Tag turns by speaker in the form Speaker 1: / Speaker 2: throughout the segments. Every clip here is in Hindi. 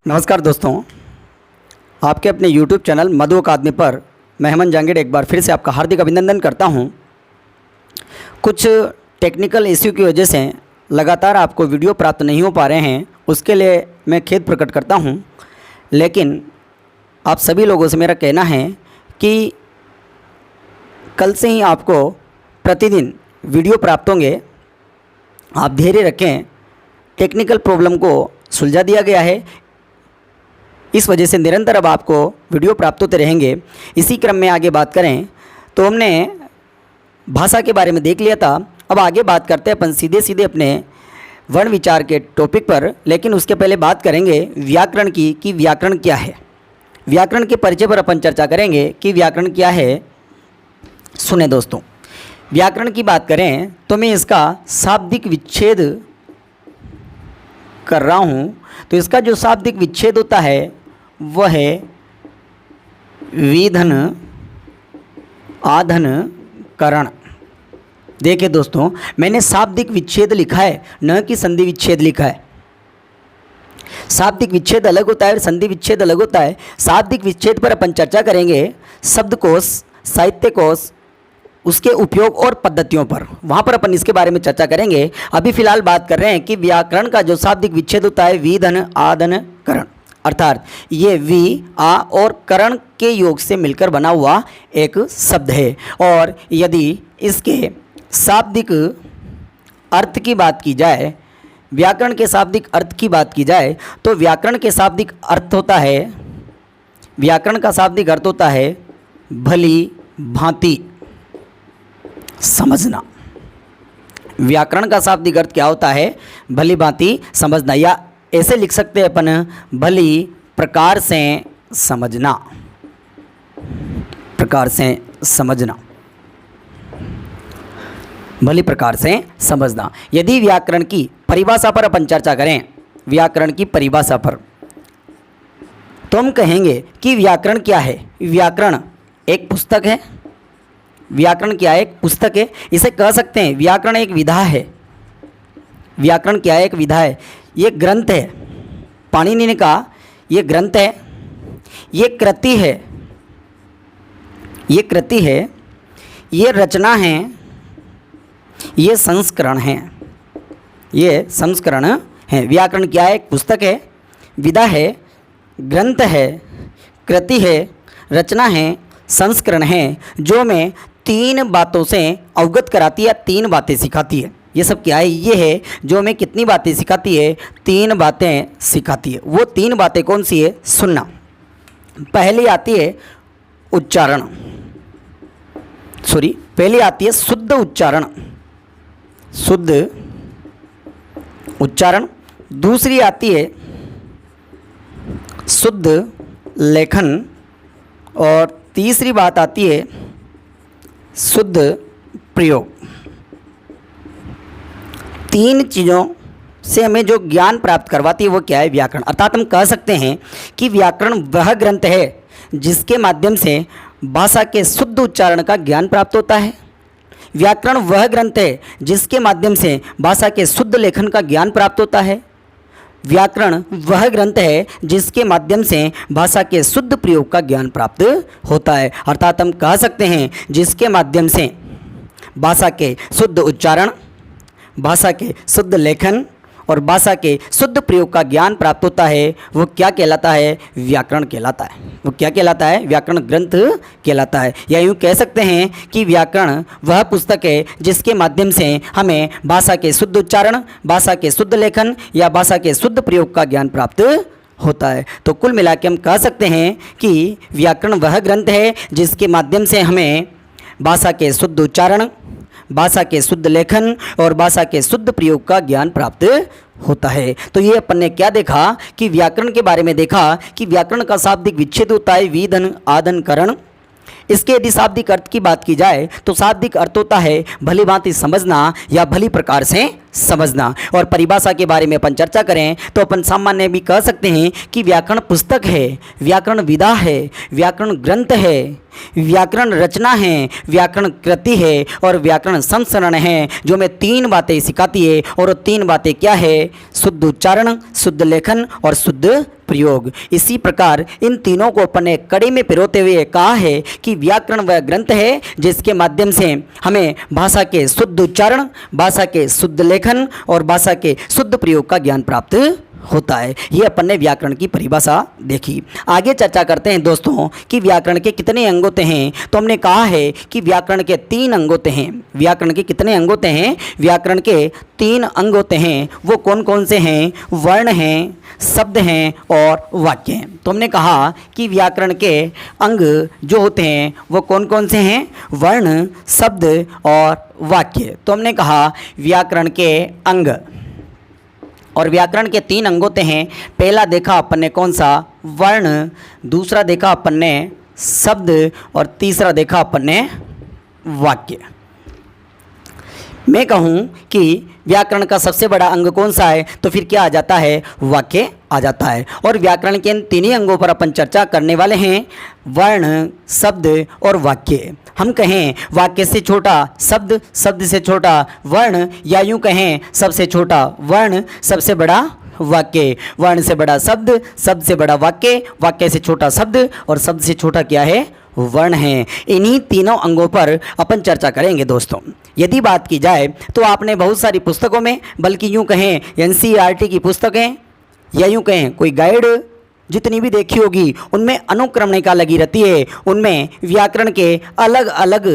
Speaker 1: नमस्कार दोस्तों, आपके अपने YouTube चैनल मधु अकादमी पर मैं हेमंत जांगीड़ एक बार फिर से आपका हार्दिक अभिनंदन करता हूं। कुछ टेक्निकल इश्यू की वजह से लगातार आपको वीडियो प्राप्त नहीं हो पा रहे हैं, उसके लिए मैं खेद प्रकट करता हूं। लेकिन आप सभी लोगों से मेरा कहना है कि कल से ही आपको प्रतिदिन वीडियो प्राप्त होंगे। आप धैर्य रखें, टेक्निकल प्रॉब्लम को सुलझा दिया गया है, इस वजह से निरंतर अब आपको वीडियो प्राप्त होते रहेंगे। इसी क्रम में आगे बात करें तो हमने भाषा के बारे में देख लिया था। अब आगे बात करते हैं अपन सीधे अपने वर्ण विचार के टॉपिक पर। लेकिन उसके पहले बात करेंगे व्याकरण की कि व्याकरण क्या है। व्याकरण के परिचय पर अपन चर्चा करेंगे कि व्याकरण क्या है। सुने दोस्तों, व्याकरण की बात करें तो मैं इसका शाब्दिक विच्छेद कर रहा हूँ। तो इसका जो शाब्दिक विच्छेद होता है वह है विधन आधन करण। देखिए दोस्तों, मैंने शाब्दिक विच्छेद लिखा है, न कि संधि विच्छेद लिखा है। शाब्दिक विच्छेद अलग होता है और संधि विच्छेद अलग होता है। शाब्दिक विच्छेद पर अपन चर्चा करेंगे शब्दकोश, साहित्यकोश, उसके उपयोग और पद्धतियों पर, वहाँ पर अपन इसके बारे में चर्चा करेंगे। अभी फिलहाल बात कर रहे हैं कि व्याकरण का जो शाब्दिक विच्छेद होता है विधन आधन करण, अर्थात ये वि आ और करण के योग से मिलकर बना हुआ एक शब्द है। और यदि इसके शाब्दिक अर्थ की बात की जाए, व्याकरण के शाब्दिक अर्थ की बात की जाए तो व्याकरण के शाब्दिक अर्थ होता है, व्याकरण का शाब्दिक अर्थ होता है भली भांति समझना। व्याकरण का शाब्दिक अर्थ क्या होता है? भली भांति समझना, या ऐसे लिख सकते हैं अपन भली प्रकार से समझना, प्रकार से समझना, भली प्रकार से समझना। यदि व्याकरण की परिभाषा पर अपन चर्चा करें, व्याकरण की परिभाषा पर, तो हम कहेंगे कि व्याकरण क्या है। व्याकरण एक पुस्तक है। व्याकरण क्या है? एक पुस्तक है। इसे कह सकते हैं व्याकरण एक विधा है। व्याकरण क्या है? एक विधा है। ये ग्रंथ है। पाणिनि ने कहा ये ग्रंथ है, ये कृति है, ये कृति है, ये रचना है, ये संस्करण है, ये संस्करण है। व्याकरण क्या है? एक पुस्तक है, विधा है, ग्रंथ है, कृति है, रचना है, संस्करण है, जो मैं 3 बातों से अवगत कराती है, 3 बातें सिखाती है। ये सब क्या है? ये है जो हमें कितनी बातें सिखाती है? 3 बातें सिखाती है। वो 3 बातें कौन सी है? सुनना। पहली आती है उच्चारण, पहली आती है शुद्ध उच्चारण, शुद्ध उच्चारण। दूसरी आती है शुद्ध लेखन और तीसरी बात आती है शुद्ध प्रयोग। 3 चीज़ों से हमें जो ज्ञान प्राप्त करवाती है वो क्या है? व्याकरण। अर्थात हम कह सकते हैं कि व्याकरण वह ग्रंथ है जिसके माध्यम से भाषा के शुद्ध उच्चारण का ज्ञान प्राप्त होता है। व्याकरण वह ग्रंथ है जिसके माध्यम से भाषा के शुद्ध लेखन का ज्ञान प्राप्त होता है। व्याकरण वह ग्रंथ है जिसके माध्यम से भाषा के शुद्ध प्रयोग का ज्ञान प्राप्त होता है। अर्थात हम कह सकते हैं जिसके माध्यम से भाषा के शुद्ध उच्चारण, भाषा के शुद्ध लेखन और भाषा के शुद्ध प्रयोग का ज्ञान प्राप्त होता है, वो क्या कहलाता है? व्याकरण कहलाता है। वो क्या कहलाता है? व्याकरण ग्रंथ कहलाता है। या यूँ कह सकते हैं कि व्याकरण वह पुस्तक है जिसके माध्यम से हमें भाषा के शुद्ध उच्चारण, भाषा के शुद्ध लेखन या भाषा के शुद्ध प्रयोग का ज्ञान प्राप्त होता है। तो कुल मिला के हम कह सकते हैं कि व्याकरण वह ग्रंथ है जिसके माध्यम से हमें भाषा के शुद्ध उच्चारण, भाषा के शुद्ध लेखन और भाषा के शुद्ध प्रयोग का ज्ञान प्राप्त होता है। तो ये अपन ने क्या देखा कि व्याकरण के बारे में देखा कि व्याकरण का शाब्दिक विच्छेद होता है विधन आधन करण। इसके यदि शाब्दिक अर्थ की बात की जाए तो शाब्दिक अर्थ होता है भली भांति समझना या भली प्रकार से समझना। और परिभाषा के बारे में अपन चर्चा करें तो अपन सामान्य भी कह सकते हैं कि व्याकरण पुस्तक है, व्याकरण विधा है, व्याकरण ग्रंथ है, व्याकरण रचना है, व्याकरण कृति है और व्याकरण संस्करण है, जो हमें 3 बातें सिखाती है। और वो 3 बातें क्या है? शुद्ध उच्चारण, शुद्ध लेखन और शुद्ध प्रयोग। इसी प्रकार इन तीनों को अपन ने कड़ी में पिरोते हुए कहा है कि व्याकरण वह ग्रंथ है जिसके माध्यम से हमें भाषा के शुद्ध उच्चारण, भाषा के शुद्ध लेखन और भाषा के शुद्ध प्रयोग का ज्ञान प्राप्त होता है। ये अपन ने व्याकरण की परिभाषा देखी। आगे चर्चा करते हैं दोस्तों कि व्याकरण के कितने अंग होते हैं। तो हमने कहा है कि व्याकरण के 3 अंग होते हैं। व्याकरण के कितने अंग होते हैं? व्याकरण के 3 अंग होते हैं। वो कौन कौन से हैं? वर्ण हैं, शब्द हैं और वाक्य हैं। तो हमने कहा कि व्याकरण के अंग जो होते हैं वो कौन कौन से हैं? वर्ण, शब्द और वाक्य। तो हमने कहा व्याकरण के अंग, और व्याकरण के 3 अंग होते हैं। पहला देखा अपन ने कौन सा? वर्ण। दूसरा देखा अपन ने शब्द और तीसरा देखा अपन ने वाक्य। मैं कहूँ कि व्याकरण का सबसे बड़ा अंग कौन सा है तो फिर क्या आ जाता है? वाक्य आ जाता है। और व्याकरण के इन 3 अंगों पर अपन चर्चा करने वाले हैं, वर्ण, शब्द और वाक्य। हम कहें वाक्य से छोटा शब्द, शब्द से छोटा वर्ण, या यूँ कहें सबसे छोटा वर्ण, सबसे बड़ा वाक्य। वर्ण से बड़ा शब्द, शब्द से बड़ा वाक्य, वाक्य से छोटा शब्द और शब्द से छोटा क्या है? वर्ण है। इन्हीं तीनों अंगों पर अपन चर्चा करेंगे दोस्तों। यदि बात की जाए तो आपने बहुत सारी पुस्तकों में, बल्कि यूँ कहें NCERT की पुस्तकें या यूँ कहें कोई गाइड जितनी भी देखी होगी, उनमें अनुक्रमणिका लगी रहती है। उनमें व्याकरण के अलग अलग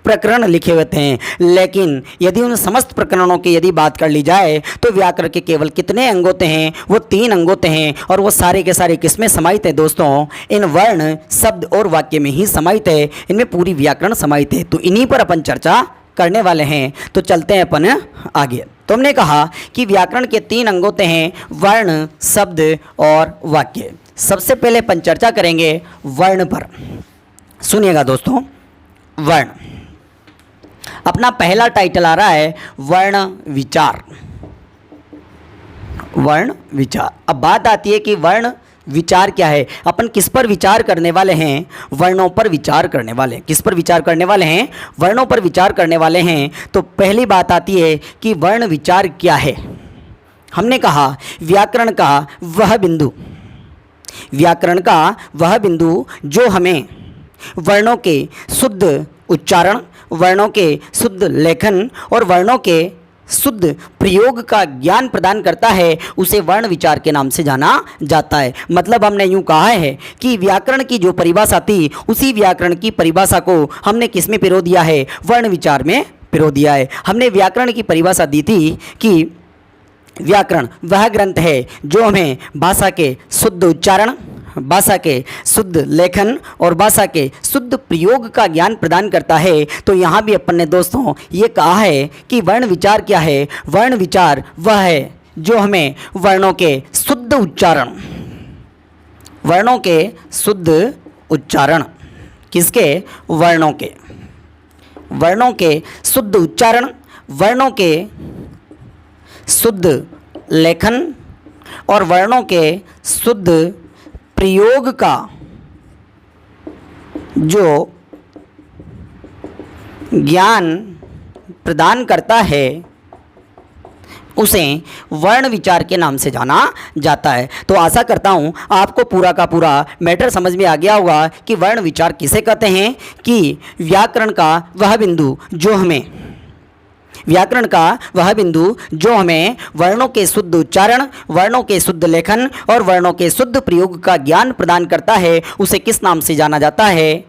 Speaker 1: प्रकरण लिखे होते हैं। लेकिन यदि उन समस्त प्रकरणों की यदि बात कर ली जाए तो व्याकरण के केवल कितने अंग होते हैं? वो 3 अंग होते हैं। और वो सारे के सारे किसमें समाहित है दोस्तों? इन वर्ण, शब्द और वाक्य में ही समाहित है। इनमें पूरी व्याकरण समाहित है। तो इन्हीं पर अपन चर्चा करने वाले हैं। तो चलते हैं अपन आगे। तो हमने कहा कि व्याकरण के 3 अंग होते हैं, वर्ण, शब्द और वाक्य। सबसे पहले अपन चर्चा करेंगे वर्ण पर। सुनिएगा दोस्तों, वर्ण। अपना पहला टाइटल आ रहा है वर्ण विचार। वर्ण विचार। अब बात आती है कि वर्ण विचार क्या है। अपन किस पर विचार करने वाले हैं? वर्णों पर विचार करने वाले हैं। किस पर विचार करने वाले हैं? वर्णों पर विचार करने वाले हैं। तो पहली बात आती है कि वर्ण विचार क्या है। हमने कहा व्याकरण का वह बिंदु, व्याकरण का वह बिंदु जो हमें वर्णों के शुद्ध उच्चारण, वर्णों के शुद्ध लेखन और वर्णों के शुद्ध प्रयोग का ज्ञान प्रदान करता है, उसे वर्ण विचार के नाम से जाना जाता है। मतलब हमने यूँ कहा है कि व्याकरण की जो परिभाषा थी, उसी व्याकरण की परिभाषा को हमने किस में पिरो दिया है? वर्ण विचार में पिरो दिया है। हमने व्याकरण की परिभाषा दी थी कि व्याकरण वह ग्रंथ है जो हमें भाषा के शुद्ध उच्चारण, भाषा के शुद्ध लेखन और भाषा के शुद्ध प्रयोग का ज्ञान प्रदान करता है। तो यहाँ भी अपन ने दोस्तों ये कहा है कि वर्ण विचार क्या है? वर्ण विचार वह है जो हमें वर्णों के शुद्ध उच्चारण, वर्णों के शुद्ध उच्चारण, किसके? वर्णों के, वर्णों के शुद्ध उच्चारण, वर्णों के शुद्ध लेखन और वर्णों के शुद्ध प्रयोग का जो ज्ञान प्रदान करता है, उसे वर्ण विचार के नाम से जाना जाता है। तो आशा करता हूँ आपको पूरा का पूरा मैटर समझ में आ गया होगा कि वर्ण विचार किसे कहते हैं। कि व्याकरण का वह बिंदु जो हमें, व्याकरण का वह बिंदु जो हमें वर्णों के शुद्ध उच्चारण, वर्णों के शुद्ध लेखन और वर्णों के शुद्ध प्रयोग का ज्ञान प्रदान करता है, उसे किस नाम से जाना जाता है?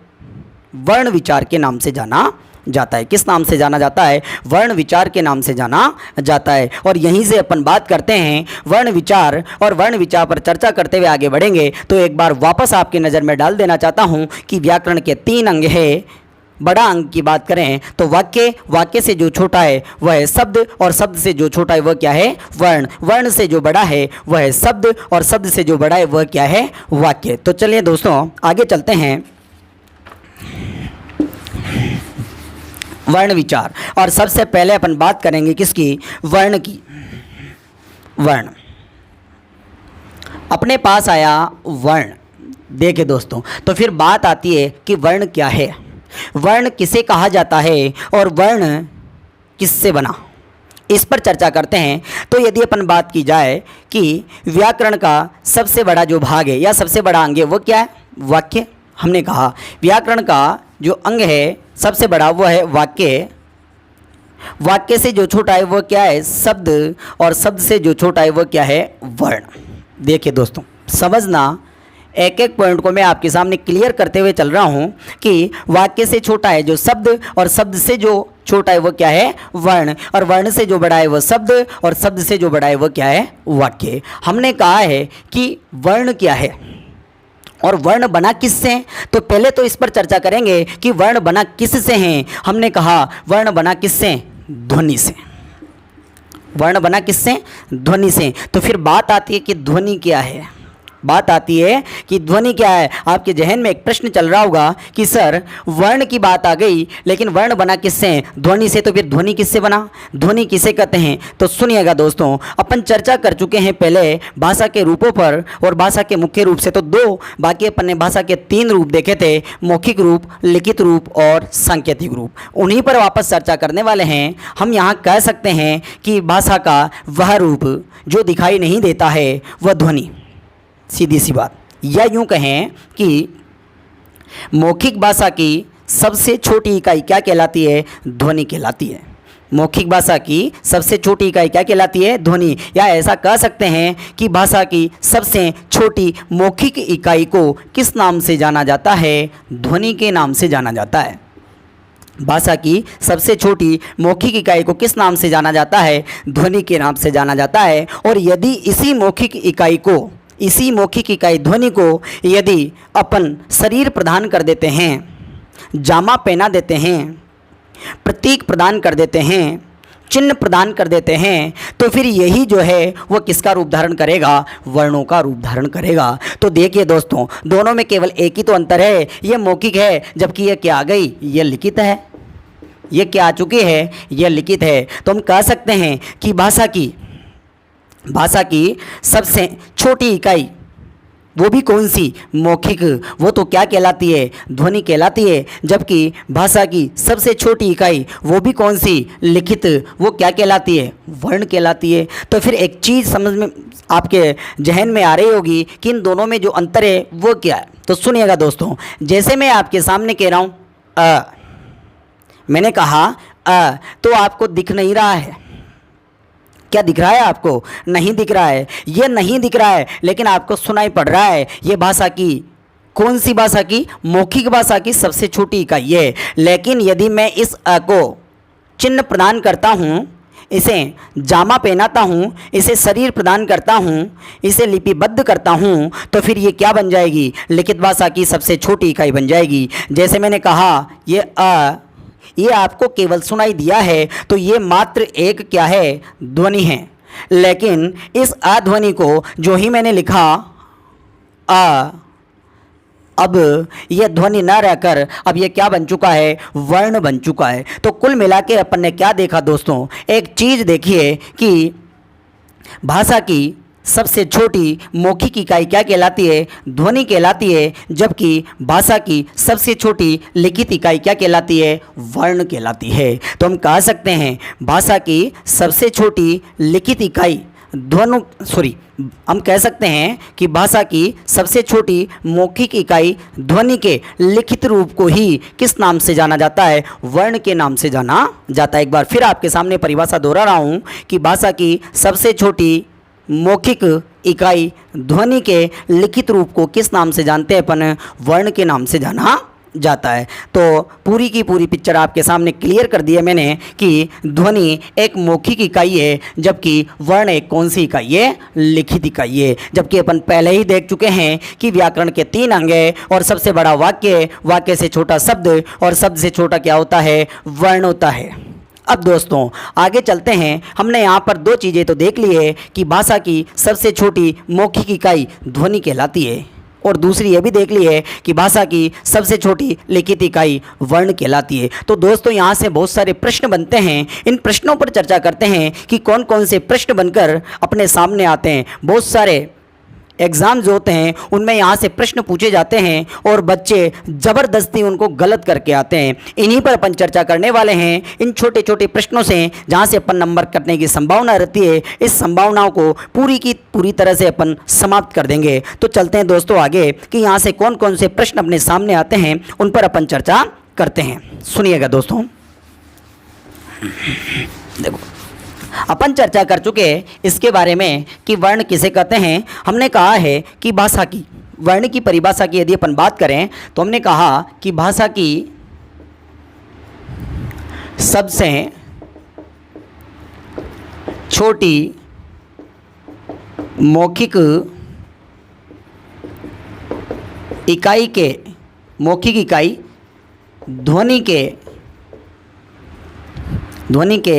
Speaker 1: वर्ण विचार के नाम से जाना जाता है। किस नाम से जाना जाता है? वर्ण विचार के नाम से जाना जाता है। और यहीं से अपन बात करते हैं वर्ण विचार, और वर्ण विचार पर चर्चा करते हुए आगे बढ़ेंगे। तो एक बार वापस आपकी नज़र में डाल देना चाहता हूँ कि व्याकरण के 3 अंग है। बड़ा अंग की बात करें तो वाक्य, वाक्य से जो छोटा है वह है शब्द, और शब्द से जो छोटा है वह क्या है? वर्ण। वर्ण से जो बड़ा है वह है शब्द, और शब्द से जो बड़ा है वह क्या है? वाक्य। तो चलिए दोस्तों आगे चलते हैं। वर्ण विचार। और सबसे पहले अपन बात करेंगे किसकी? वर्ण की। वर्ण, अपने पास आया वर्ण। देखिए दोस्तों, तो फिर बात आती है कि वर्ण क्या है, वर्ण किसे कहा जाता है और वर्ण किससे बना, इस पर चर्चा करते हैं। तो यदि अपन बात की जाए कि व्याकरण का सबसे बड़ा जो भाग है या सबसे बड़ा अंग है वो क्या है? वाक्य। हमने कहा व्याकरण का जो अंग है सबसे बड़ा वो है वाक्य। वाक्य से जो छोटा है वो क्या है? शब्द। और शब्द से जो छोटा है वो क्या है? वर्ण। देखिए दोस्तों, समझना, एक एक पॉइंट को मैं आपके सामने क्लियर करते हुए चल रहा हूँ कि वाक्य से छोटा है जो शब्द, और शब्द से जो छोटा है वो क्या है? वर्ण। और वर्ण से जो बड़ा है वो शब्द, और शब्द से जो बड़ा है वो क्या है? वाक्य। हमने कहा है कि वर्ण क्या है और वर्ण बना किससे? तो पहले तो इस पर चर्चा करेंगे कि वर्ण बना किससे हैं। हमने कहा वर्ण बना किससे? ध्वनि से। वर्ण बना किससे? ध्वनि से। तो फिर बात आती है कि ध्वनि क्या है, बात आती है कि ध्वनि क्या है। आपके जहन में एक प्रश्न चल रहा होगा कि सर वर्ण की बात आ गई, लेकिन वर्ण बना किससे? ध्वनि से। तो फिर ध्वनि किससे बना? ध्वनि किसे कहते हैं? तो सुनिएगा दोस्तों, अपन चर्चा कर चुके हैं पहले भाषा के रूपों पर और भाषा के मुख्य रूप से तो दो, बाकी अपन ने भाषा के 3 रूप देखे थे, मौखिक रूप, लिखित रूप और सांकेतिक रूप। उन्हीं पर वापस चर्चा करने वाले हैं। हम यहाँ कह सकते हैं कि भाषा का वह रूप जो दिखाई नहीं देता है वह ध्वनि, सीधी सी बात। या यूँ कहें कि मौखिक भाषा की सबसे छोटी इकाई क्या कहलाती है? ध्वनि कहलाती है। मौखिक भाषा की सबसे छोटी इकाई क्या कहलाती है? ध्वनि। या ऐसा कह सकते हैं कि भाषा की सबसे छोटी मौखिक इकाई को किस नाम से जाना जाता है? ध्वनि के नाम से जाना जाता है। भाषा की सबसे छोटी मौखिक इकाई को किस नाम से जाना जाता है? ध्वनि के नाम से जाना जाता है। और यदि इसी मौखिक इकाई ध्वनि को यदि अपन शरीर प्रदान कर देते हैं, जामा पहना देते हैं, प्रतीक प्रदान कर देते हैं, चिन्ह प्रदान कर देते हैं, तो फिर यही जो है वो किसका रूप धारण करेगा? वर्णों का रूप धारण करेगा। तो देखिए दोस्तों, दोनों में केवल एक ही तो अंतर है, ये मौखिक है जबकि ये क्या आ गई? ये लिखित है। ये क्या आ चुकी है? ये लिखित है। तो हम कह सकते हैं कि भाषा की सबसे छोटी इकाई वो भी कौन सी? मौखिक। वो तो क्या कहलाती है? ध्वनि कहलाती है। जबकि भाषा की सबसे छोटी इकाई वो भी कौन सी? लिखित। वो क्या कहलाती है? वर्ण कहलाती है। तो फिर एक चीज़ समझ में आपके जहन में आ रही होगी कि इन दोनों में जो अंतर है वो क्या है। तो सुनिएगा दोस्तों, जैसे मैं आपके सामने कह रहा हूँ मैंने कहा तो आपको दिख नहीं रहा है। क्या दिख रहा है आपको? नहीं दिख रहा है। ये नहीं दिख रहा है लेकिन आपको सुनाई पड़ रहा है। ये भाषा की कौन सी भाषा की? मौखिक भाषा की सबसे छोटी इकाई है। लेकिन यदि मैं इस अ को चिन्ह प्रदान करता हूँ, इसे जामा पहनाता हूँ, इसे शरीर प्रदान करता हूँ, इसे लिपिबद्ध करता हूँ, तो फिर ये क्या बन जाएगी? लिखित भाषा की सबसे छोटी इकाई बन जाएगी। जैसे मैंने कहा ये आपको केवल सुनाई दिया है, तो ये मात्र एक क्या है? ध्वनि है। लेकिन इस अध्वनि को जो ही मैंने लिखा अब ये ध्वनि न रहकर अब ये क्या बन चुका है? वर्ण बन चुका है। तो कुल मिला के अपन ने क्या देखा दोस्तों? एक चीज़ देखिए कि भाषा की सबसे छोटी मौखिक इकाई क्या कहलाती है? ध्वनि कहलाती है। जबकि भाषा की सबसे छोटी लिखित इकाई क्या कहलाती है? वर्ण कहलाती है। तो हम कह सकते हैं भाषा की सबसे छोटी लिखित इकाई हम कह सकते हैं कि भाषा की सबसे छोटी मौखिक इकाई ध्वनि के लिखित रूप को ही किस नाम से जाना जाता है? वर्ण के नाम से जाना जाता है। एक बार फिर आपके सामने परिभाषा दोहरा रहा हूँ कि भाषा की सबसे छोटी मौखिक इकाई ध्वनि के लिखित रूप को किस नाम से जानते हैं अपन? वर्ण के नाम से जाना जाता है। तो पूरी की पूरी पिक्चर आपके सामने क्लियर कर दी है मैंने कि ध्वनि एक मौखिक इकाई है, जबकि वर्ण एक कौन सी इकाई है? लिखित इकाई है। जबकि अपन पहले ही देख चुके हैं कि व्याकरण के 3 अंग हैं और सबसे बड़ा वाक्य, वाक्य से छोटा शब्द और शब्द से छोटा क्या होता है? वर्ण होता है। अब दोस्तों आगे चलते हैं। हमने यहाँ पर 2 चीज़ें तो देख ली है कि भाषा की सबसे छोटी मौखिक इकाई ध्वनि कहलाती है और दूसरी ये भी देख ली है कि भाषा की सबसे छोटी लिखित इकाई वर्ण कहलाती है। तो दोस्तों यहाँ से बहुत सारे प्रश्न बनते हैं, इन प्रश्नों पर चर्चा करते हैं कि कौन कौन से प्रश्न बनकर अपने सामने आते हैं। बहुत सारे एग्ज़ाम जो होते हैं उनमें यहाँ से प्रश्न पूछे जाते हैं और बच्चे ज़बरदस्ती उनको गलत करके आते हैं। इन्हीं पर अपन चर्चा करने वाले हैं, इन छोटे छोटे प्रश्नों से जहाँ से अपन नंबर कटने की संभावना रहती है, इस संभावनाओं को पूरी की पूरी तरह से अपन समाप्त कर देंगे। तो चलते हैं दोस्तों आगे कि यहाँ से कौन कौन से प्रश्न अपने सामने आते हैं, उन पर अपन चर्चा करते हैं। सुनिएगा दोस्तों, देखो अपन चर्चा कर चुके हैं इसके बारे में कि वर्ण किसे कहते हैं। हमने कहा है कि भाषा की वर्ण की परिभाषा की यदि अपन बात करें तो हमने कहा कि भाषा की सबसे छोटी मौखिक इकाई ध्वनि के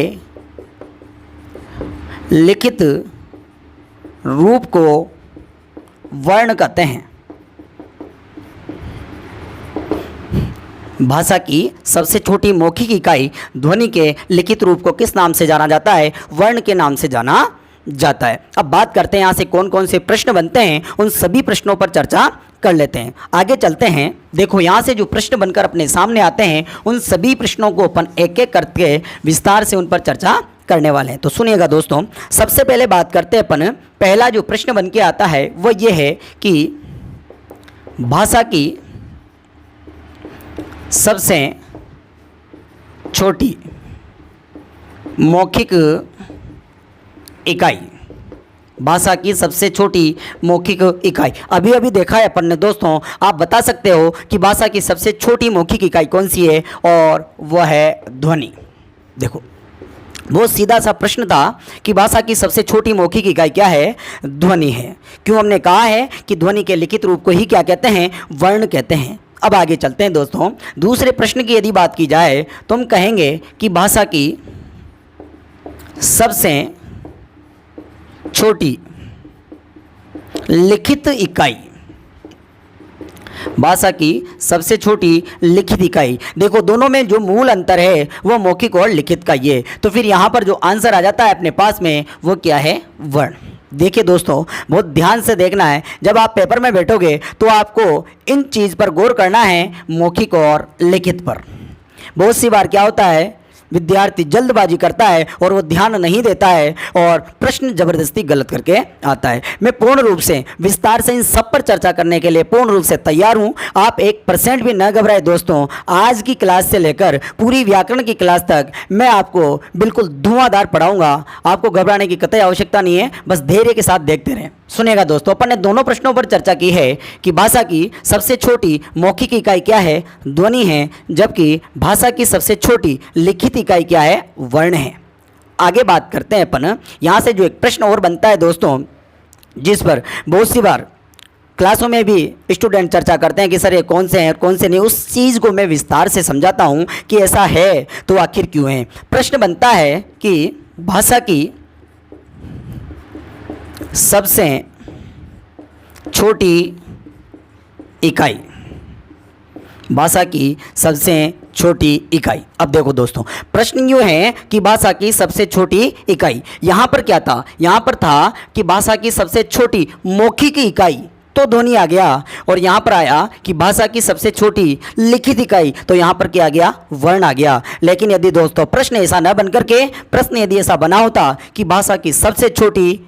Speaker 1: लिखित रूप को वर्ण कहते हैं। भाषा की सबसे छोटी मौखिक इकाई ध्वनि के लिखित रूप को किस नाम से जाना जाता है? वर्ण के नाम से जाना जाता है। अब बात करते हैं यहाँ से कौन कौन से प्रश्न बनते हैं, उन सभी प्रश्नों पर चर्चा कर लेते हैं। आगे चलते हैं। देखो यहाँ से जो प्रश्न बनकर अपने सामने आते हैं उन सभी प्रश्नों को अपन एक एक करके विस्तार से उन पर चर्चा करने वाले हैं। तो सुनिएगा दोस्तों, सबसे पहले बात करते हैं अपन, पहला जो प्रश्न बन के आता है वो ये है कि भाषा की सबसे छोटी मौखिक इकाई, भाषा की सबसे छोटी मौखिक इकाई। अभी अभी देखा है अपन ने दोस्तों, आप बता सकते हो कि भाषा की सबसे छोटी मौखिक इकाई कौन सी है, और वह है ध्वनि। देखो बहुत सीधा सा प्रश्न था कि भाषा की सबसे छोटी मौखिक इकाई क्या है? ध्वनि है। क्यों? हमने कहा है कि ध्वनि के लिखित रूप को ही क्या कहते हैं? वर्ण कहते हैं। अब आगे चलते हैं दोस्तों, दूसरे प्रश्न की यदि बात की जाए तो हम कहेंगे कि भाषा की सबसे छोटी लिखित इकाई, भाषा की सबसे छोटी लिखित इकाई। देखो दोनों में जो मूल अंतर है वो मौखिक और लिखित का ये, तो फिर यहाँ पर जो आंसर आ जाता है अपने पास में वो क्या है? वर्ण। देखिए दोस्तों बहुत ध्यान से देखना है, जब आप पेपर में बैठोगे तो आपको इन चीज़ पर गौर करना है, मौखिक और लिखित पर। बहुत सी बार क्या होता है, विद्यार्थी जल्दबाजी करता है और वो ध्यान नहीं देता है और प्रश्न जबरदस्ती गलत करके आता है। मैं पूर्ण रूप से विस्तार से इन सब पर चर्चा करने के लिए पूर्ण रूप से तैयार हूं। आप 1% भी न घबराए दोस्तों, आज की क्लास से लेकर पूरी व्याकरण की क्लास तक मैं आपको बिल्कुल धुआंधार पढ़ाऊंगा। आपको घबराने की कतई आवश्यकता नहीं है, बस धैर्य के साथ देखते रहें। सुनेगा दोस्तों, अपन ने दोनों प्रश्नों पर चर्चा की है कि भाषा की सबसे छोटी मौखिक इकाई क्या है? ध्वनि है, जबकि भाषा की सबसे छोटी लिखित इकाई क्या है? वर्ण है। आगे बात करते हैं अपन, यहाँ से जो एक प्रश्न और बनता है दोस्तों, जिस पर बहुत सी बार क्लासों में भी स्टूडेंट चर्चा करते हैं कि सर ये कौन से हैं और कौन से नहीं, उस चीज़ को मैं विस्तार से समझाता हूँ कि ऐसा है तो आखिर क्यों है। प्रश्न बनता है कि भाषा की सबसे छोटी इकाई, भाषा की सबसे छोटी इकाई। अब देखो दोस्तों प्रश्न यूँ है कि भाषा की सबसे छोटी इकाई, यहाँ पर क्या था? यहाँ पर था कि भाषा की सबसे छोटी मौखिक इकाई, तो ध्वनि आ गया, और यहाँ पर आया कि भाषा की सबसे छोटी लिखित इकाई, तो यहाँ पर क्या आ गया? वर्ण आ गया। लेकिन यदि दोस्तों प्रश्न ऐसा न बन करके, प्रश्न यदि ऐसा बना होता कि भाषा की सबसे छोटी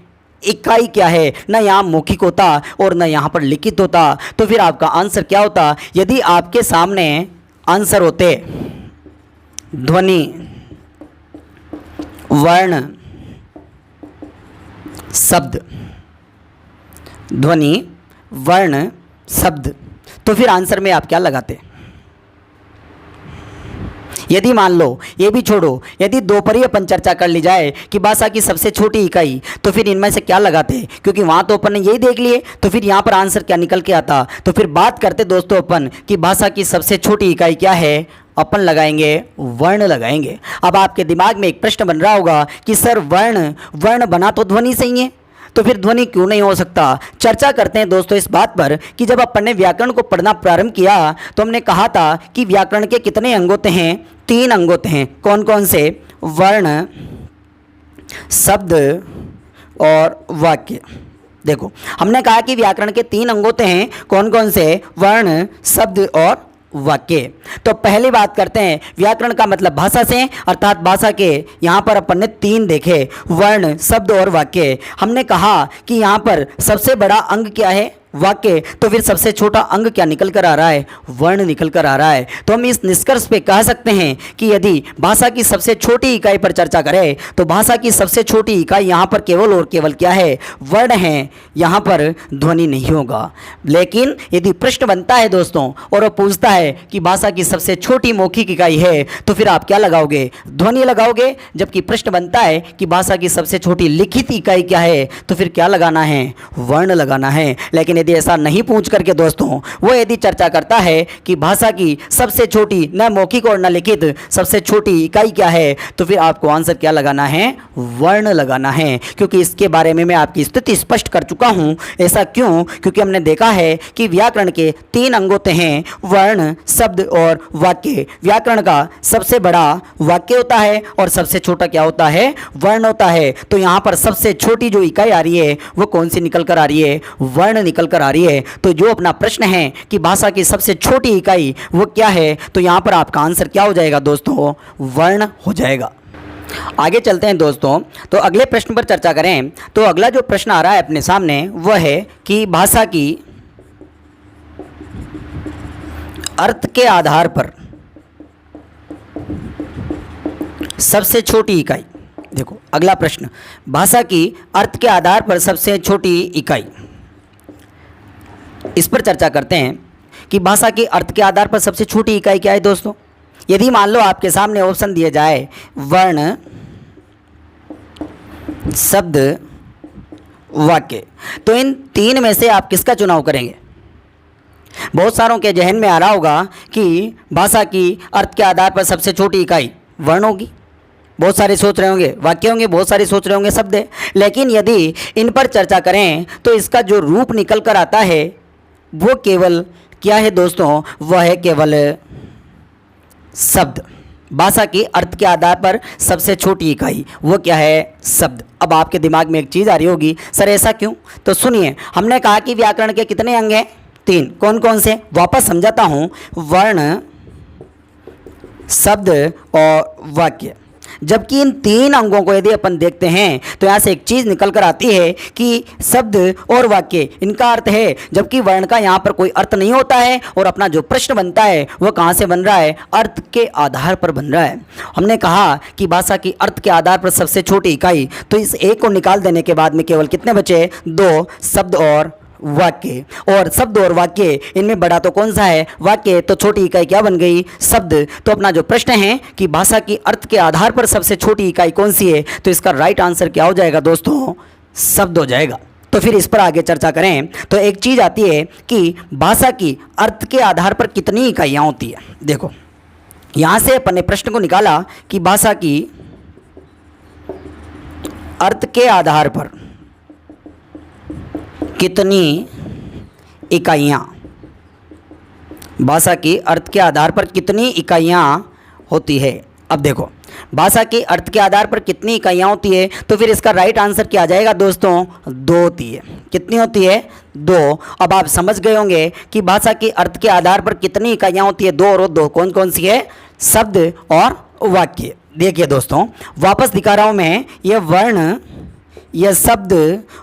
Speaker 1: इकाई क्या है, न यहाँ मौखिक होता और न यहाँ पर लिखित होता, तो फिर आपका आंसर क्या होता? यदि आपके सामने आंसर होते ध्वनि, वर्ण, शब्द, ध्वनि, वर्ण, शब्द, तो फिर आंसर में आप क्या लगाते? यदि मान लो, ये भी छोड़ो, यदि दो पर ही अपन चर्चा कर ली जाए कि भाषा की सबसे छोटी इकाई, तो फिर इनमें से क्या लगाते? क्योंकि वहाँ तो अपन ने यही देख लिए, तो फिर यहाँ पर आंसर क्या निकल के आता? तो फिर बात करते दोस्तों अपन कि भाषा की सबसे छोटी इकाई क्या है, अपन लगाएंगे वर्ण लगाएंगे। अब आपके दिमाग में एक प्रश्न बन रहा होगा कि सर वर्ण बना तो ध्वनि से ही है, तो फिर ध्वनि क्यों नहीं हो सकता। चर्चा करते हैं दोस्तों इस बात पर कि जब अपन ने व्याकरण को पढ़ना प्रारंभ किया तो हमने कहा था कि व्याकरण के कितने अंग होते हैं, 3 अंग होते हैं। कौन कौन से? वर्ण, शब्द और वाक्य। देखो हमने कहा कि व्याकरण के 3 अंग होते हैं। कौन कौन से? वर्ण, शब्द और वाक्य। तो पहली बात करते हैं व्याकरण का मतलब भाषा से, अर्थात भाषा के यहाँ पर अपन ने 3 देखे, वर्ण, शब्द और वाक्य। हमने कहा कि यहाँ पर सबसे बड़ा अंग क्या है? वाक्य। तो फिर सबसे छोटा अंग क्या निकल कर आ रहा है? वर्ण निकल कर आ रहा है। तो हम इस निष्कर्ष पे कह सकते हैं कि यदि भाषा की सबसे छोटी इकाई पर चर्चा करें तो भाषा की सबसे छोटी इकाई यहाँ पर केवल और केवल क्या है? वर्ण है। यहाँ पर ध्वनि नहीं होगा। लेकिन यदि प्रश्न बनता है दोस्तों और वो पूछता है कि भाषा की सबसे छोटी मौखिक इकाई है, तो फिर आप क्या लगाओगे? ध्वनि लगाओगे। जबकि प्रश्न बनता है कि भाषा की सबसे छोटी लिखित इकाई क्या है, तो फिर क्या लगाना है? वर्ण लगाना है। लेकिन यदि ऐसा नहीं पूछ करके दोस्तों वो यदि चर्चा करता है कि भाषा की सबसे छोटी न मौखिक और न लिखित सबसे छोटी इकाई क्या है, तो फिर आपको आंसर क्या लगाना है? वर्ण लगाना है। क्योंकि इसके बारे में मैं आपकी स्थिति स्पष्ट कर चुका हूं। ऐसा क्यों? क्योंकि हमने देखा है कि व्याकरण के 3 अंग होते हैं, वर्ण, शब्द और वाक्य। व्याकरण का सबसे बड़ा वाक्य होता है और सबसे छोटा क्या होता है? वर्ण होता है। तो यहाँ पर सबसे छोटी जो इकाई आ रही है वो कौन सी निकल कर आ रही है? वर्ण निकल कर आ रही है। तो जो अपना प्रश्न है कि भाषा की सबसे छोटी इकाई वो क्या है, तो यहाँ पर आपका आंसर क्या हो जाएगा दोस्तों? वर्ण हो जाएगा। आगे चलते हैं दोस्तों। तो अगले प्रश्न पर चर्चा करें तो अगला जो प्रश्न आ रहा है अपने सामने वह है कि भाषा की अर्थ के आधार पर सबसे छोटी इकाई। देखो अगला प्रश्न, भाषा की अर्थ के आधार पर सबसे छोटी इकाई। इस पर चर्चा करते हैं कि भाषा के अर्थ के आधार पर सबसे छोटी इकाई क्या है दोस्तों। यदि मान लो आपके सामने ऑप्शन दिए जाए वर्ण, शब्द, वाक्य, तो इन 3 में से आप किसका चुनाव करेंगे? बहुत सारों के जहन में आ रहा होगा कि भाषा की अर्थ के आधार पर सबसे छोटी इकाई वर्ण होगी। बहुत सारे सोच रहे होंगे वाक्य होंगे, बहुत सारे सोच रहे होंगे शब्द है। लेकिन यदि इन पर चर्चा करें तो इसका जो रूप निकल कर आता है वो केवल क्या है दोस्तों? वह है केवल शब्द। भाषा की अर्थ के आधार पर सबसे छोटी इकाई वो क्या है? शब्द। अब आपके दिमाग में एक चीज़ आ रही होगी, सर ऐसा क्यों? तो सुनिए, हमने कहा कि व्याकरण के कितने अंग हैं? 3। कौन कौन से? वापस समझाता हूँ, वर्ण, शब्द और वाक्य। जबकि इन 3 अंगों को यदि अपन देखते हैं तो यहाँ से एक चीज़ निकल कर आती है कि शब्द और वाक्य इनका अर्थ है, जबकि वर्ण का यहाँ पर कोई अर्थ नहीं होता है। और अपना जो प्रश्न बनता है वो कहाँ से बन रहा है? अर्थ के आधार पर बन रहा है। हमने कहा कि भाषा की अर्थ के आधार पर सबसे छोटी इकाई, तो इस एक को निकाल देने के बाद में केवल कितने बचे? 2, शब्द और वाक्य। और शब्द और वाक्य इनमें बड़ा तो कौन सा है? वाक्य। तो छोटी इकाई क्या बन गई? शब्द। तो अपना जो प्रश्न है कि भाषा की अर्थ के आधार पर सबसे छोटी इकाई कौन सी है, तो इसका राइट आंसर क्या हो जाएगा दोस्तों? शब्द हो जाएगा। तो फिर इस पर आगे चर्चा करें तो एक चीज़ आती है कि भाषा की अर्थ के आधार पर कितनी इकाइयाँ होती है। देखो यहाँ से अपन ने प्रश्न को निकाला कि भाषा की अर्थ के आधार पर कितनी इकाइयाँ, भाषा की अर्थ के आधार पर कितनी इकाइयाँ होती है। अब देखो भाषा के अर्थ के आधार पर कितनी इकाइयाँ होती है, तो फिर इसका राइट आंसर क्या आ जाएगा दोस्तों? 2 होती है। कितनी होती है? 2। अब आप समझ गए होंगे कि भाषा के अर्थ के आधार पर कितनी इकाइयाँ होती है। 2 और 2 कौन कौन सी है? शब्द और वाक्य। देखिए दोस्तों वापस दिखा रहा हूँ मैं, ये वर्ण, यह शब्द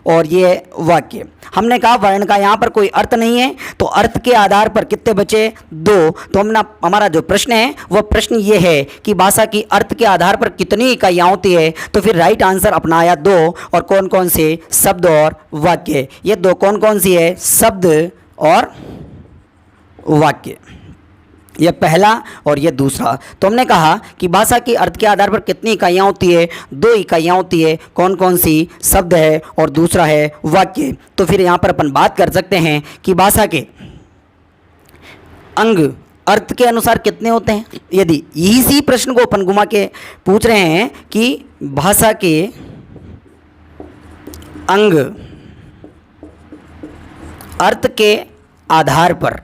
Speaker 1: और ये वाक्य। हमने कहा वर्ण का यहाँ पर कोई अर्थ नहीं है, तो अर्थ के आधार पर कितने बचे? 2। तो हमारा जो प्रश्न है वो प्रश्न ये है कि भाषा की अर्थ के आधार पर कितनी इकाइयाँ होती है, तो फिर राइट आंसर अपना आया 2। और कौन कौन से? शब्द और वाक्य। ये 2 कौन कौन सी है? शब्द और वाक्य। यह पहला और यह दूसरा। तो हमने कहा कि भाषा की अर्थ के आधार पर कितनी इकाइयाँ होती है? 2 इकाइयाँ होती है। कौन कौन सी? शब्द है और दूसरा है वाक्य। तो फिर यहाँ पर अपन बात कर सकते हैं कि भाषा के अंग अर्थ के अनुसार कितने होते हैं। यदि इसी प्रश्न को अपन घुमा के पूछ रहे हैं कि भाषा के अंग अर्थ के आधार पर,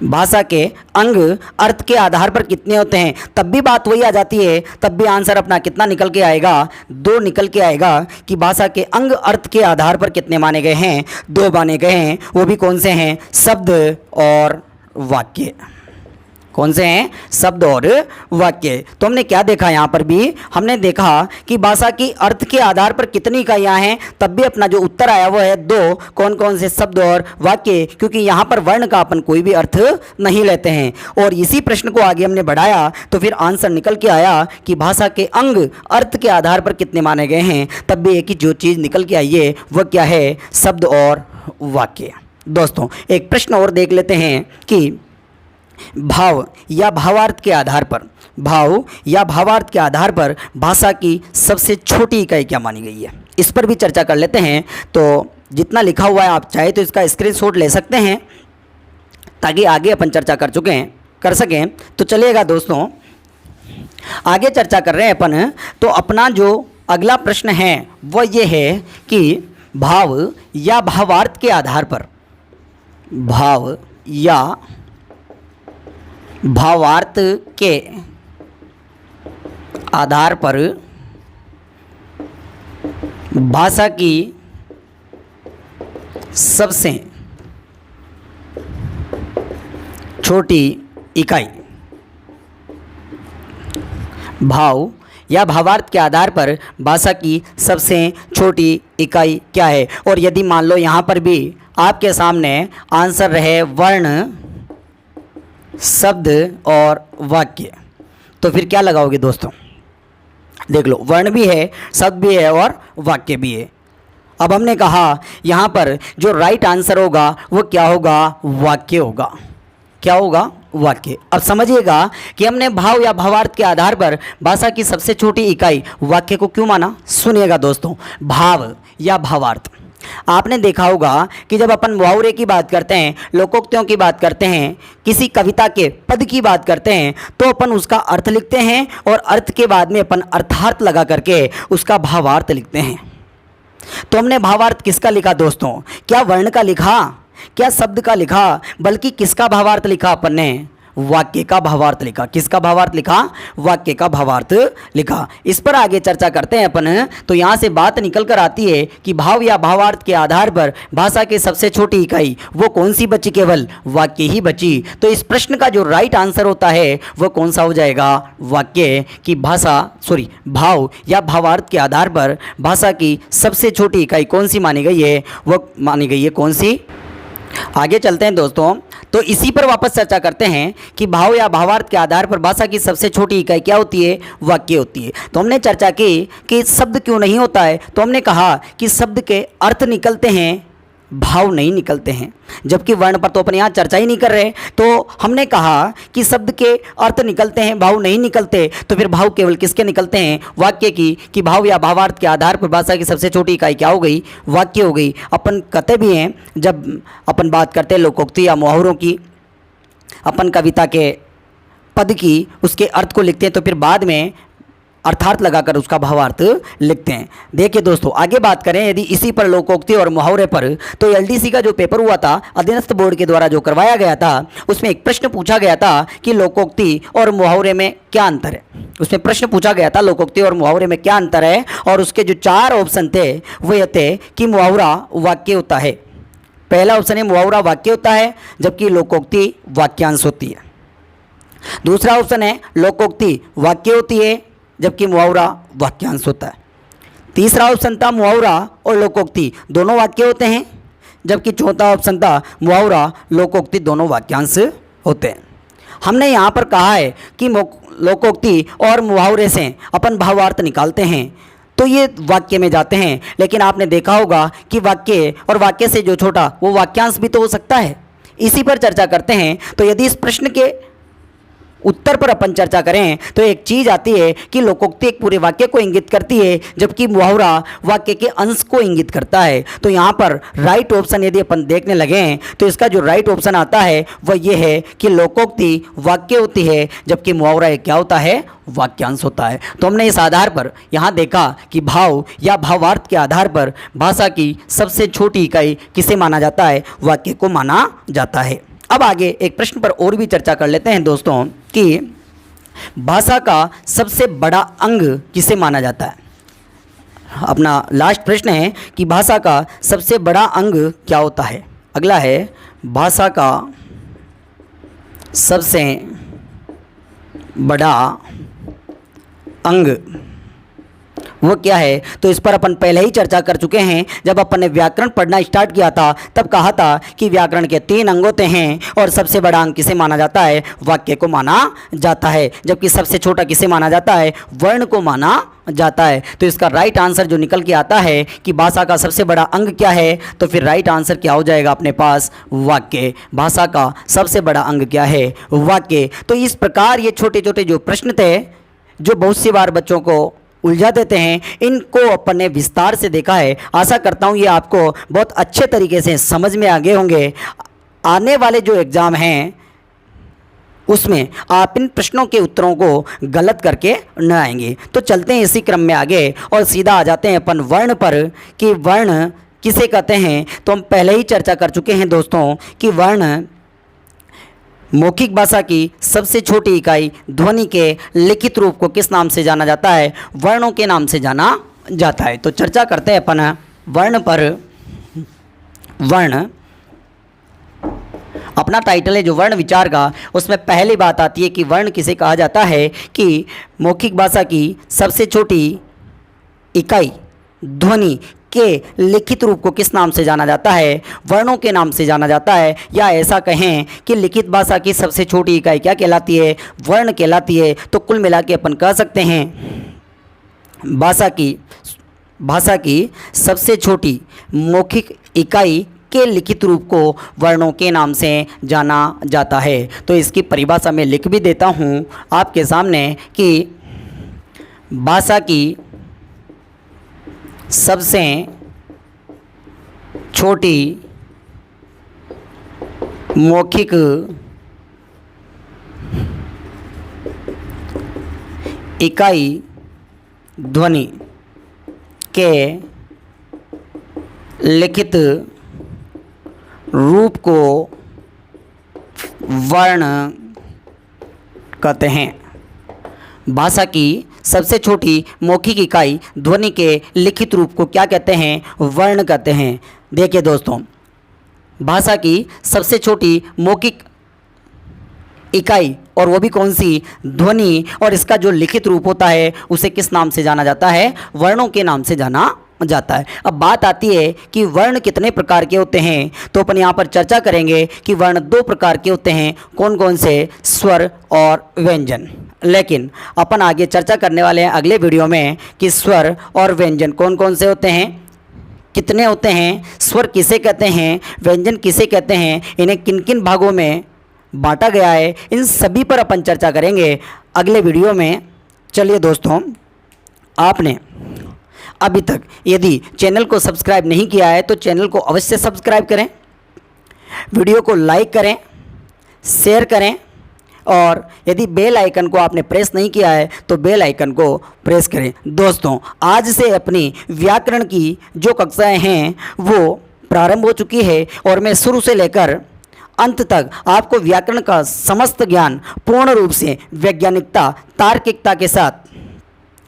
Speaker 1: भाषा के अंग अर्थ के आधार पर कितने होते हैं, तब भी बात वही आ जाती है, तब भी आंसर अपना कितना निकल के आएगा, 2 निकल के आएगा कि भाषा के अंग अर्थ के आधार पर कितने माने गए हैं, 2 माने गए हैं। वो भी कौन से हैं, शब्द और वाक्य। कौन से हैं, शब्द और वाक्य। तो हमने क्या देखा, यहाँ पर भी हमने देखा कि भाषा की अर्थ के आधार पर कितनी इकाइयाँ हैं, तब भी अपना जो उत्तर आया वो है 2। कौन कौन से, शब्द और वाक्य, क्योंकि यहाँ पर वर्ण का अपन कोई भी अर्थ नहीं लेते हैं। और इसी प्रश्न को आगे हमने बढ़ाया तो फिर आंसर निकल के आया कि भाषा के अंग अर्थ के आधार पर कितने माने गए हैं, तब भी एक ही जो चीज़ निकल के आई है वह क्या है, शब्द और वाक्य। दोस्तों एक प्रश्न और देख लेते हैं कि भाव या भावार्थ के आधार पर, भाव या भावार्थ के आधार पर भाषा की सबसे छोटी इकाई क्या मानी गई है, इस पर भी चर्चा कर लेते हैं। तो जितना लिखा हुआ है आप चाहे तो इसका स्क्रीनशॉट ले सकते हैं ताकि आगे अपन चर्चा कर सकें। तो चलिएगा दोस्तों, आगे चर्चा कर रहे हैं अपन। तो अपना जो अगला प्रश्न है वह ये है कि भाव या भावार्थ के आधार पर, भाव या भावार्थ के आधार पर भाषा की सबसे छोटी इकाई, भाव या भावार्थ के आधार पर भाषा की सबसे छोटी इकाई क्या है। और यदि मान लो यहाँ पर भी आपके सामने आंसर रहे वर्ण, शब्द और वाक्य, तो फिर क्या लगाओगे दोस्तों, देख लो वर्ण भी है, शब्द भी है और वाक्य भी है। अब हमने कहा यहाँ पर जो राइट आंसर होगा वो क्या होगा, वाक्य होगा। क्या होगा, वाक्य। अब समझिएगा कि हमने भाव या भावार्थ के आधार पर भाषा की सबसे छोटी इकाई वाक्य को क्यों माना। सुनिएगा दोस्तों, भाव या भावार्थ, आपने देखा होगा कि जब अपन मुहावरे की बात करते हैं, लोकोक्तियों की बात करते हैं, किसी कविता के पद की बात करते हैं, तो अपन उसका अर्थ लिखते हैं और अर्थ के बाद में अपन अर्थार्थ लगा करके उसका भावार्थ लिखते हैं। तो हमने भावार्थ किसका लिखा दोस्तों, क्या वर्ण का लिखा, क्या शब्द का लिखा, बल्कि किसका भावार्थ लिखा अपन ने, वाक्य का भावार्थ लिखा। किसका भावार्थ लिखा, वाक्य का भावार्थ लिखा। इस पर आगे चर्चा करते हैं अपन। तो यहाँ से बात निकल कर आती है कि भाव या भावार्थ के आधार पर भाषा की सबसे छोटी इकाई वो कौन सी बची, केवल वाक्य ही बची। तो इस प्रश्न का जो राइट आंसर होता है वह कौन सा हो जाएगा, वाक्य की भाव या भावार्थ के आधार पर भाषा की सबसे छोटी इकाई कौन सी मानी गई है, वह मानी गई है कौन सी। आगे चलते हैं दोस्तों। तो इसी पर वापस चर्चा करते हैं कि भाव या भावार्थ के आधार पर भाषा की सबसे छोटी इकाई क्या होती है, वाक्य होती है। तो हमने चर्चा की कि शब्द क्यों नहीं होता है, तो हमने कहा कि शब्द के अर्थ निकलते हैं, भाव नहीं निकलते हैं, जबकि वर्ण पर तो अपन यहाँ चर्चा ही नहीं कर रहे। तो हमने कहा कि शब्द के अर्थ निकलते हैं, भाव नहीं निकलते, तो फिर भाव केवल किसके निकलते हैं, वाक्य की। कि भाव या भावार्थ के आधार पर भाषा की सबसे छोटी इकाई क्या हो गई, वाक्य हो गई। अपन कहते भी हैं, जब अपन बात करते हैं लोकोक्ति या मुहावरों की, अपन कविता के पद की उसके अर्थ को लिखते हैं तो फिर बाद में अर्थार्थ लगाकर उसका भावार्थ लिखते हैं। देखिए दोस्तों, आगे बात करें यदि इसी पर लोकोक्ति और मुहावरे पर, तो एलडीसी का जो पेपर हुआ था अधीनस्थ बोर्ड के द्वारा जो करवाया गया था, उसमें एक प्रश्न पूछा गया था कि लोकोक्ति और मुहावरे में क्या अंतर है। उसमें प्रश्न पूछा गया था लोकोक्ति और मुहावरे में क्या अंतर है, और उसके जो 4 ऑप्शन थे वो ये थे कि मुहावरा वाक्य होता है। पहला ऑप्शन है मुहावरा वाक्य होता है, जबकि लोकोक्ति वाक्यांश होती है। दूसरा ऑप्शन है लोकोक्ति वाक्य होती है, जबकि मुहावरा वाक्यांश होता है। तीसरा ऑप्शन था मुहावरा और लोकोक्ति दोनों वाक्य होते हैं, जबकि चौथा ऑप्शन था मुहावरा लोकोक्ति दोनों वाक्यांश होते हैं। हमने यहाँ पर कहा है कि लोकोक्ति और मुहावरे से अपन भावार्थ निकालते हैं तो ये वाक्य में जाते हैं, लेकिन आपने देखा होगा कि वाक्य और वाक्य से जो छोटा वो वाक्यांश भी तो हो सकता है। इसी पर चर्चा करते हैं। तो यदि इस प्रश्न के उत्तर पर अपन चर्चा करें तो एक चीज आती है कि लोकोक्ति एक पूरे वाक्य को इंगित करती है, जबकि मुहावरा वाक्य के अंश को इंगित करता है। तो यहाँ पर राइट ऑप्शन यदि अपन देखने लगे तो इसका जो राइट ऑप्शन आता है वह यह है कि लोकोक्ति वाक्य होती है, जबकि मुहावरा क्या होता है, वाक्यांश होता है। तो हमने इस आधार पर यहाँ देखा कि भाव या भावार्थ के आधार पर भाषा की सबसे छोटी इकाई किसे माना जाता है, वाक्य को माना जाता है। अब आगे एक प्रश्न पर और भी चर्चा कर लेते हैं दोस्तों कि भाषा का सबसे बड़ा अंग किसे माना जाता है। अपना लास्ट प्रश्न है कि भाषा का सबसे बड़ा अंग क्या होता है। अगला है भाषा का सबसे बड़ा अंग वो क्या है। तो इस पर अपन पहले ही चर्चा कर चुके हैं। जब अपन ने व्याकरण पढ़ना स्टार्ट किया था तब कहा था कि व्याकरण के 3 अंग होते हैं और सबसे बड़ा अंग किसे माना जाता है, वाक्य को माना जाता है, जबकि सबसे छोटा किसे माना जाता है, वर्ण को माना जाता है। तो इसका राइट आंसर जो निकल के आता है कि भाषा का सबसे बड़ा अंग क्या है, तो फिर राइट आंसर क्या हो जाएगा अपने पास, वाक्य। भाषा का सबसे बड़ा अंग क्या है, वाक्य। तो इस प्रकार ये छोटे छोटे जो प्रश्न थे जो बहुत सी बार बच्चों को उलझा देते हैं, इनको अपन ने विस्तार से देखा है। आशा करता हूँ ये आपको बहुत अच्छे तरीके से समझ में आ गए होंगे। आने वाले जो एग्ज़ाम हैं उसमें आप इन प्रश्नों के उत्तरों को गलत करके न आएंगे। तो चलते हैं इसी क्रम में आगे और सीधा आ जाते हैं अपन वर्ण पर कि वर्ण किसे कहते हैं। तो हम पहले ही चर्चा कर चुके हैं दोस्तों कि वर्ण मौखिक भाषा की सबसे छोटी इकाई ध्वनि के लिखित रूप को किस नाम से जाना जाता है, वर्णों के नाम से जाना जाता है। तो चर्चा करते हैं अपन वर्ण पर। वर्ण अपना टाइटल है जो वर्ण विचार का, उसमें पहली बात आती है कि वर्ण किसे कहा जाता है कि मौखिक भाषा की सबसे छोटी इकाई ध्वनि के लिखित रूप को किस नाम से जाना जाता है, वर्णों के नाम से जाना जाता है। या ऐसा कहें कि लिखित भाषा की सबसे छोटी इकाई क्या कहलाती है, वर्ण कहलाती है। तो कुल मिला के अपन कह सकते हैं भाषा की सबसे छोटी मौखिक इकाई के लिखित रूप को वर्णों के नाम से जाना जाता है। तो इसकी परिभाषा मैं लिख भी देता हूँ आपके सामने कि भाषा की सबसे छोटी मौखिक इकाई ध्वनि के लिखित रूप को वर्ण कहते हैं। भाषा की सबसे छोटी मौखिक इकाई ध्वनि के लिखित रूप को क्या कहते हैं, वर्ण कहते हैं। देखिए दोस्तों, भाषा की सबसे छोटी मौखिक इकाई और वो भी कौन सी, ध्वनि, और इसका जो लिखित रूप होता है उसे किस नाम से जाना जाता है, वर्णों के नाम से जाना जाता है। अब बात आती है कि वर्ण कितने प्रकार के होते हैं। तो अपन यहाँ पर चर्चा करेंगे कि वर्ण 2 प्रकार के होते हैं। कौन कौन से, स्वर और व्यंजन। लेकिन अपन आगे चर्चा करने वाले हैं अगले वीडियो में कि स्वर और व्यंजन कौन कौन से होते हैं, कितने होते हैं, स्वर किसे कहते हैं, व्यंजन किसे कहते हैं, इन्हें किन किन भागों में बांटा गया है, इन सभी पर अपन चर्चा करेंगे अगले वीडियो में। चलिए दोस्तों, आपने अभी तक यदि चैनल को सब्सक्राइब नहीं किया है तो चैनल को अवश्य सब्सक्राइब करें, वीडियो को लाइक करें, शेयर करें, और यदि बेल आइकन को आपने प्रेस नहीं किया है तो बेल आइकन को प्रेस करें। दोस्तों, आज से अपनी व्याकरण की जो कक्षाएं हैं वो प्रारंभ हो चुकी है और मैं शुरू से लेकर अंत तक आपको व्याकरण का समस्त ज्ञान पूर्ण रूप से वैज्ञानिकता, तार्किकता के साथ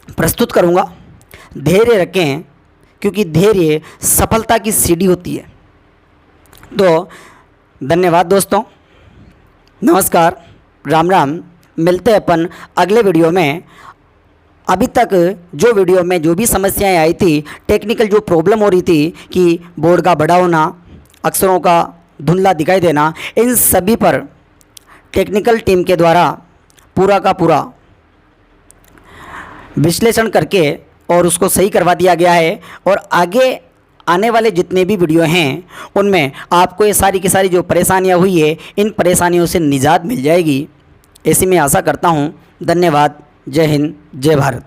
Speaker 1: प्रस्तुत करूंगा। धैर्य रखें, क्योंकि धैर्य सफलता की सीढ़ी होती है। तो धन्यवाद दोस्तों, नमस्कार, राम राम। मिलते हैं अपन अगले वीडियो में। अभी तक जो वीडियो में जो भी समस्याएं आई थी, टेक्निकल जो प्रॉब्लम हो रही थी कि बोर्ड का बड़ा होना, अक्षरों का धुंधला दिखाई देना, इन सभी पर टेक्निकल टीम के द्वारा पूरा का पूरा विश्लेषण करके और उसको सही करवा दिया गया है। और आगे आने वाले जितने भी वीडियो हैं उनमें आपको ये सारी की सारी जो परेशानियां हुई है, इन परेशानियों से निजात मिल जाएगी। ऐसी मैं आशा करता हूँ। धन्यवाद। जय हिंद, जय भारत।